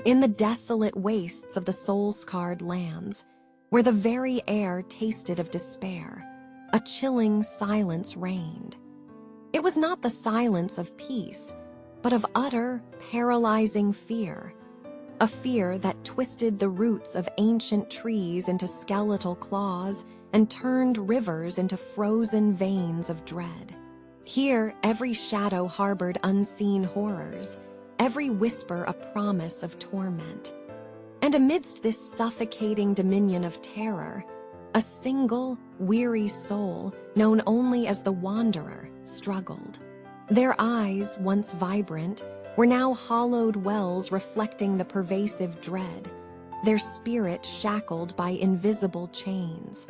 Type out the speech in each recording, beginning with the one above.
in the desolate wastes of the soul-scarred lands, where the very air tasted of despair, a chilling silence reigned. It was not the silence of peace, but of utter, paralyzing fear, a fear that twisted the roots of ancient trees into skeletal claws and turned rivers into frozen veins of dread. Here, every shadow harbored unseen horrors, every whisper a promise of torment. And amidst this suffocating dominion of terror, a single, weary soul, known only as the Wanderer, struggled. Their eyes, once vibrant, were now hollowed wells reflecting the pervasive dread, their spirit shackled by invisible chains.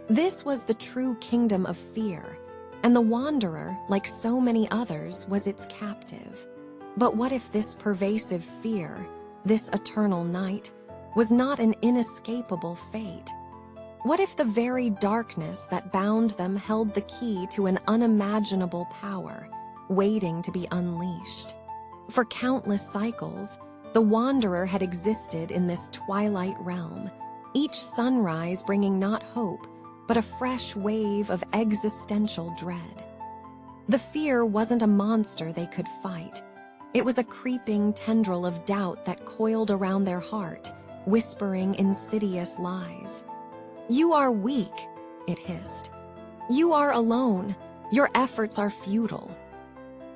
This was the true kingdom of fear, and the Wanderer, like so many others, was its captive. But what if this pervasive fear, this eternal night, was not an inescapable fate? What if the very darkness that bound them held the key to an unimaginable power, waiting to be unleashed? For countless cycles, the Wanderer had existed in this twilight realm, each sunrise bringing not hope, but a fresh wave of existential dread. The fear wasn't a monster they could fight. It was a creeping tendril of doubt that coiled around their heart, whispering insidious lies. "You are weak," it hissed. "You are alone. Your efforts are futile."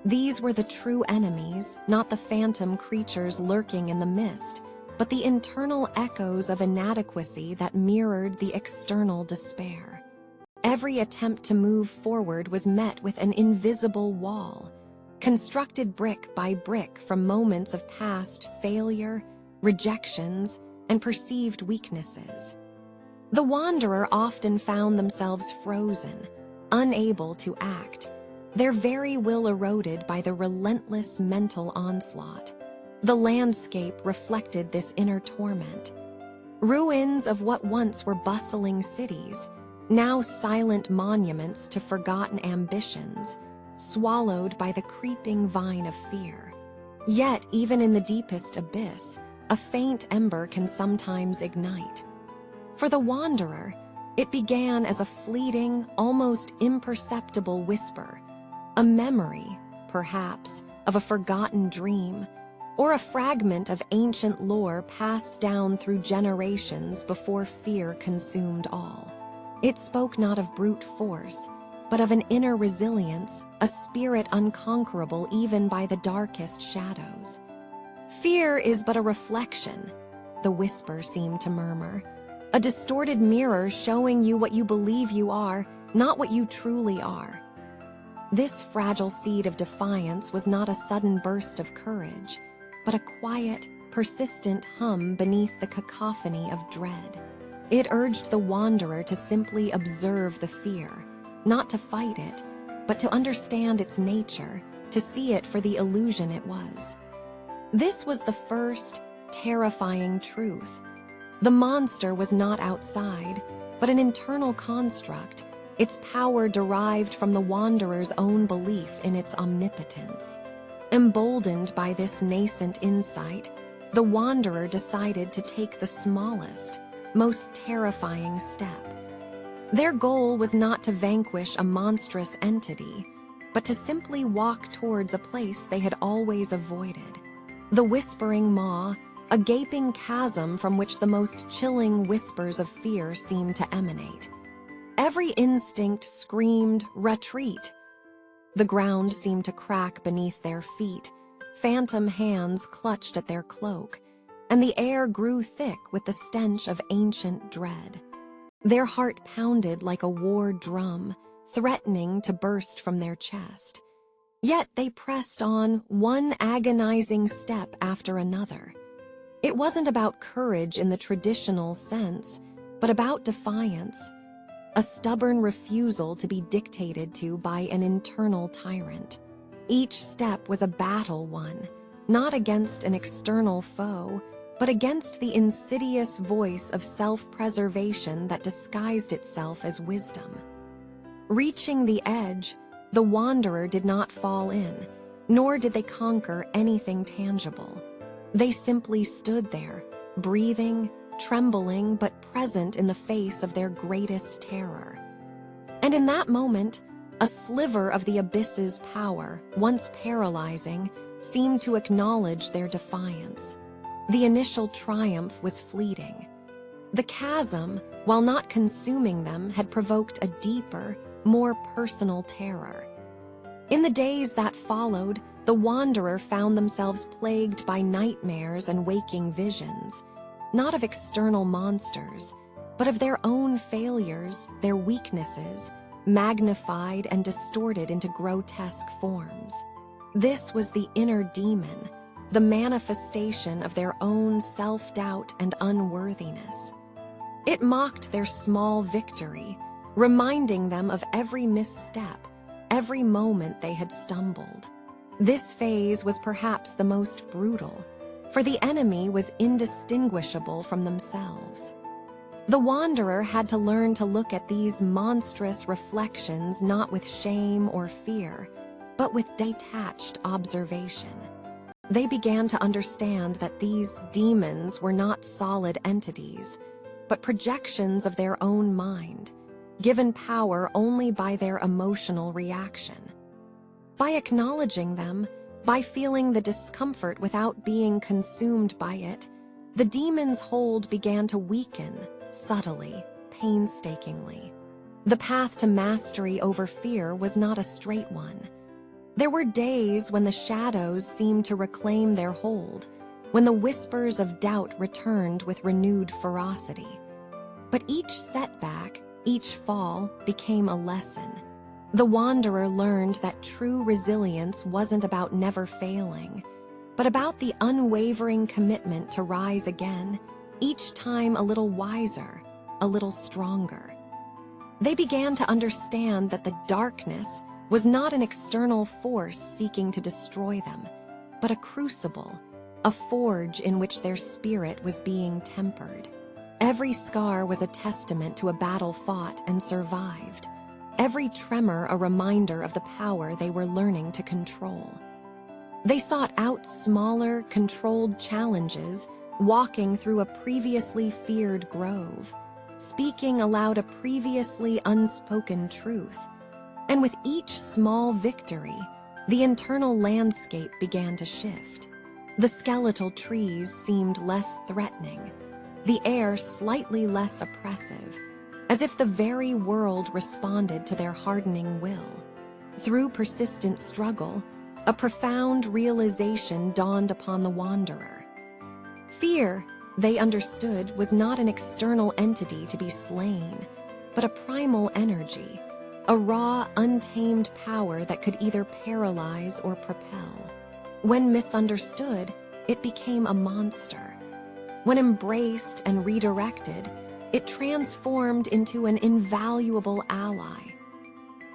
These were the true enemies, not the phantom creatures lurking in the mist, but the internal echoes of inadequacy that mirrored the external despair. Every attempt to move forward was met with an invisible wall, constructed brick by brick from moments of past failure, rejections, and perceived weaknesses. The Wanderer often found themselves frozen, unable to act, their very will eroded by the relentless mental onslaught. The landscape reflected this inner torment. Ruins of what once were bustling cities, now silent monuments to forgotten ambitions, swallowed by the creeping vine of fear. Yet, even in the deepest abyss, a faint ember can sometimes ignite. For the Wanderer, it began as a fleeting, almost imperceptible whisper, a memory, perhaps, of a forgotten dream, or a fragment of ancient lore passed down through generations before fear consumed all. It spoke not of brute force, but of an inner resilience, a spirit unconquerable even by the darkest shadows. "Fear is but a reflection," the whisper seemed to murmur, "a distorted mirror showing you what you believe you are, not what you truly are." This fragile seed of defiance was not a sudden burst of courage, but a quiet, persistent hum beneath the cacophony of dread. It urged the Wanderer to simply observe the fear, not to fight it, but to understand its nature, to see it for the illusion it was. This was the first, terrifying truth. The monster was not outside, but an internal construct, its power derived from the Wanderer's own belief in its omnipotence. Emboldened by this nascent insight, the Wanderer decided to take the smallest, most terrifying step. Their goal was not to vanquish a monstrous entity, but to simply walk towards a place they had always avoided. The whispering maw, a gaping chasm from which the most chilling whispers of fear seemed to emanate. Every instinct screamed, "Retreat!" The ground seemed to crack beneath their feet, phantom hands clutched at their cloak, and the air grew thick with the stench of ancient dread. Their heart pounded like a war drum, threatening to burst from their chest. Yet they pressed on, one agonizing step after another. It wasn't about courage in the traditional sense, but about defiance, a stubborn refusal to be dictated to by an internal tyrant. Each step was a battle won, not against an external foe, but against the insidious voice of self-preservation that disguised itself as wisdom. Reaching the edge, the Wanderer did not fall in, nor did they conquer anything tangible. They simply stood there, breathing, trembling, but present in the face of their greatest terror. And in that moment, a sliver of the abyss's power, once paralyzing, seemed to acknowledge their defiance. The initial triumph was fleeting. The chasm, while not consuming them, had provoked a deeper, more personal terror. In the days that followed, the Wanderer found themselves plagued by nightmares and waking visions, not of external monsters, but of their own failures, their weaknesses, magnified and distorted into grotesque forms. This was the inner demon, the manifestation of their own self-doubt and unworthiness. It mocked their small victory, reminding them of every misstep, every moment they had stumbled. This phase was perhaps the most brutal, for the enemy was indistinguishable from themselves. The Wanderer had to learn to look at these monstrous reflections not with shame or fear, but with detached observation. They began to understand that these demons were not solid entities, but projections of their own mind, given power only by their emotional reaction. By acknowledging them, by feeling the discomfort without being consumed by it, the demon's hold began to weaken, subtly, painstakingly. The path to mastery over fear was not a straight one. There were days when the shadows seemed to reclaim their hold, when the whispers of doubt returned with renewed ferocity. But each setback, each fall, became a lesson. The Wanderer learned that true resilience wasn't about never failing, but about the unwavering commitment to rise again, each time a little wiser, a little stronger. They began to understand that the darkness was not an external force seeking to destroy them, but a crucible, a forge in which their spirit was being tempered. Every scar was a testament to a battle fought and survived, every tremor a reminder of the power they were learning to control. They sought out smaller, controlled challenges, walking through a previously feared grove, speaking aloud a previously unspoken truth. And with each small victory, the internal landscape began to shift. The skeletal trees seemed less threatening, the air slightly less oppressive, as if the very world responded to their hardening will. Through persistent struggle, a profound realization dawned upon the Wanderer. Fear, they understood, was not an external entity to be slain, but a primal energy, a raw, untamed power that could either paralyze or propel. When misunderstood, it became a monster. When embraced and redirected, it transformed into an invaluable ally.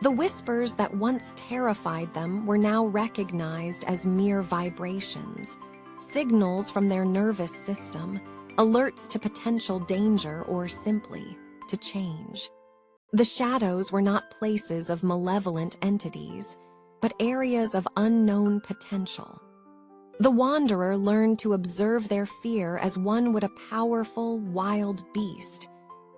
The whispers that once terrified them were now recognized as mere vibrations, signals from their nervous system, alerts to potential danger or simply to change. The shadows were not places of malevolent entities, but areas of unknown potential. The Wanderer learned to observe their fear as one would a powerful, wild beast,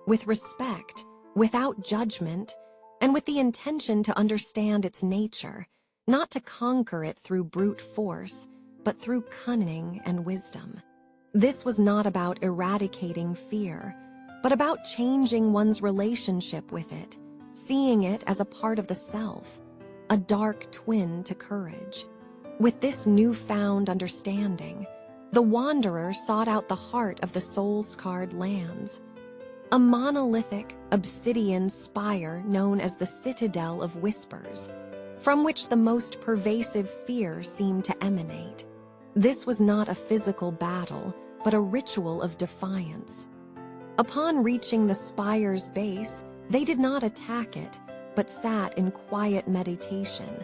with respect, without judgment, and with the intention to understand its nature, not to conquer it through brute force, but through cunning and wisdom. This was not about eradicating fear, but about changing one's relationship with it, seeing it as a part of the self, a dark twin to courage. With this newfound understanding, the Wanderer sought out the heart of the soul-scarred lands, a monolithic, obsidian spire known as the Citadel of Whispers, from which the most pervasive fear seemed to emanate. This was not a physical battle, but a ritual of defiance. Upon reaching the spire's base, they did not attack it, but sat in quiet meditation,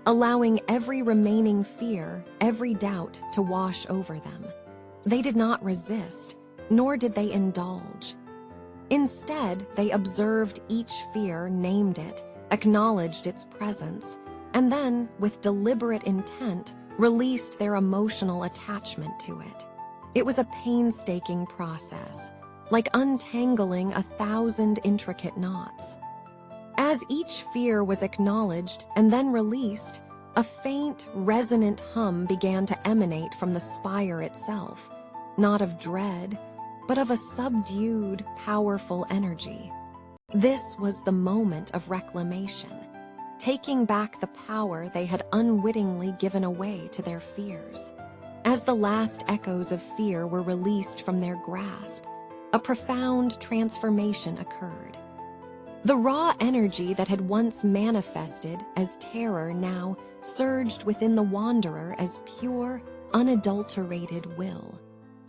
allowing every remaining fear, every doubt to wash over them. They did not resist, nor did they indulge. Instead, they observed each fear, named it, acknowledged its presence, and then, with deliberate intent, released their emotional attachment to it. It was a painstaking process, like untangling 1,000 intricate knots. As each fear was acknowledged and then released, a faint, resonant hum began to emanate from the spire itself, not of dread, but of a subdued, powerful energy. This was the moment of reclamation, taking back the power they had unwittingly given away to their fears. As the last echoes of fear were released from their grasp, a profound transformation occurred. The raw energy that had once manifested as terror now surged within the wanderer as pure, unadulterated will.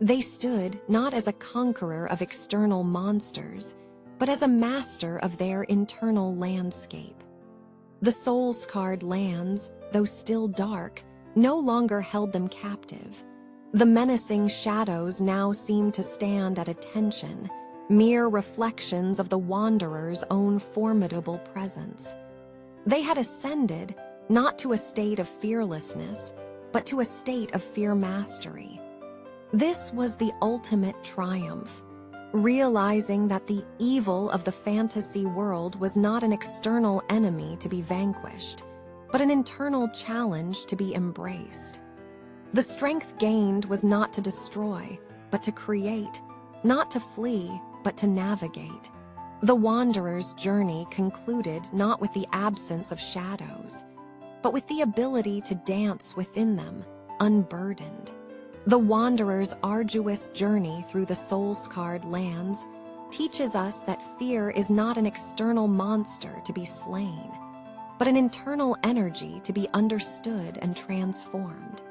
They stood not as a conqueror of external monsters, but as a master of their internal landscape. The soul-scarred lands, though still dark, no longer held them captive. The menacing shadows now seemed to stand at attention, mere reflections of the wanderer's own formidable presence. They had ascended not to a state of fearlessness, but to a state of fear mastery. This was the ultimate triumph, realizing that the evil of the fantasy world was not an external enemy to be vanquished, but an internal challenge to be embraced. The strength gained was not to destroy, but to create, not to flee, but to navigate. The wanderer's journey concluded not with the absence of shadows, but with the ability to dance within them, unburdened. The wanderer's arduous journey through the soul-scarred lands teaches us that fear is not an external monster to be slain, but an internal energy to be understood and transformed.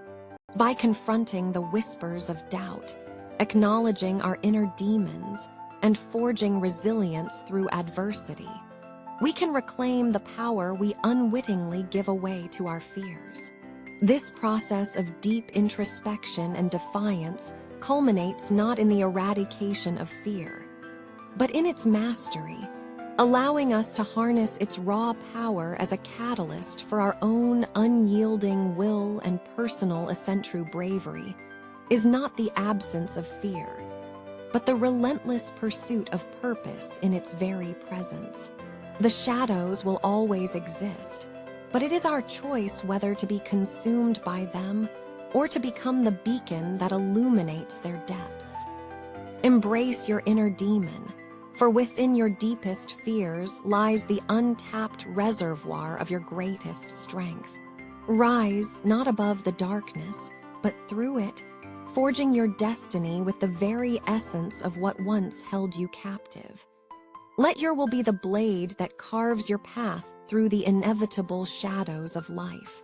By confronting the whispers of doubt, acknowledging our inner demons, and forging resilience through adversity, we can reclaim the power we unwittingly give away to our fears. This process of deep introspection and defiance culminates not in the eradication of fear, but in its mastery, allowing us to harness its raw power as a catalyst for our own unyielding will and personal eccentric bravery. Is not the absence of fear, but the relentless pursuit of purpose in its very presence. The shadows will always exist, but it is our choice whether to be consumed by them or to become the beacon that illuminates their depths. Embrace your inner demon, for within your deepest fears lies the untapped reservoir of your greatest strength. Rise not above the darkness, but through it, forging your destiny with the very essence of what once held you captive. Let your will be the blade that carves your path through the inevitable shadows of life.